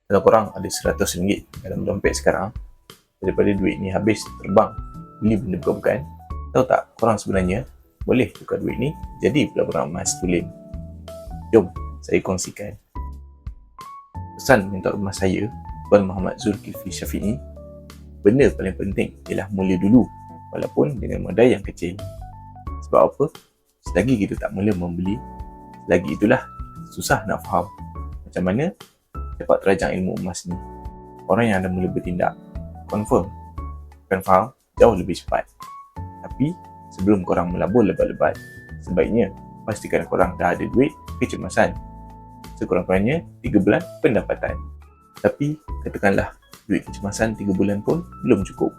Kalau korang ada RM100 dalam dompet sekarang, daripada duit ni habis terbang beli benda bukan-bukan, tahu tak korang sebenarnya boleh tukar duit ni jadi barang emas tulen. Jom saya kongsikan. Pesan mentor emas saya, Tuan Muhammad Zulkifli Syafi'i, benda paling penting ialah mula dulu walaupun dengan modal yang kecil. Sebab apa? Selagi kita tak mula membeli, selagi itulah susah nak faham macam mana dapat terajang ilmu emas ni. Orang yang dah mula bertindak confirm akan faham jauh lebih cepat. Tapi sebelum korang melabur lebat-lebat, sebaiknya pastikan korang dah ada duit kecemasan, sekurang-kurangnya 3 bulan pendapatan. Tapi katakanlah duit kecemasan 3 bulan pun belum cukup,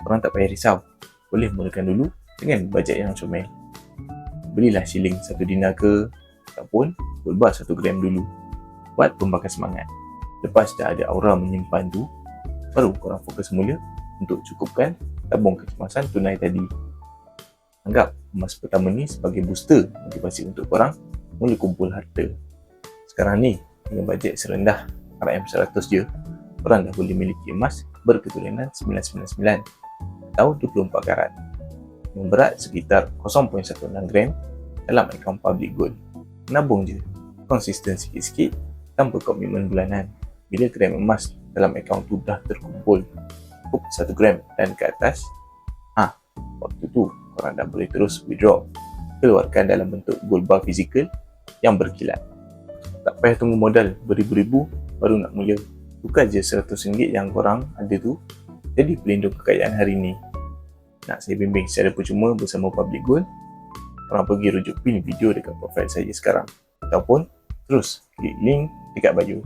korang tak payah risau. Boleh mulakan dulu dengan bajet yang comel. Belilah shilling 1 dinar ke, ataupun gold bar 1 gram dulu, buat pembakar semangat. Lepas dah ada aura menyimpan tu, baru korang fokus mula untuk cukupkan tabung kecemasan tunai tadi. Anggap emas pertama ni sebagai booster motivasi untuk korang mula kumpul harta. Sekarang ni dengan bajet serendah RM100 je, korang dah boleh miliki emas berketurunan 999 atau 24 karat yang berat sekitar 0.16 gram dalam akaun public gold. Menabung je, konsisten sikit-sikit tanpa komitmen bulanan. Bila gram emas dalam akaun tu dah terkumpul cukup 1 gram dan ke atas, waktu tu korang dah boleh terus withdraw, keluarkan dalam bentuk gold bar fizikal yang berkilat. Tak payah tunggu modal beribu-ribu baru nak mula. Tukar je RM100 yang korang ada tu jadi pelindung kekayaan hari ni. Nak saya bimbing secara percuma bersama Public Gold? Korang pergi rujuk pin video dekat profil saya sekarang, ataupun terus klik link dekat bio.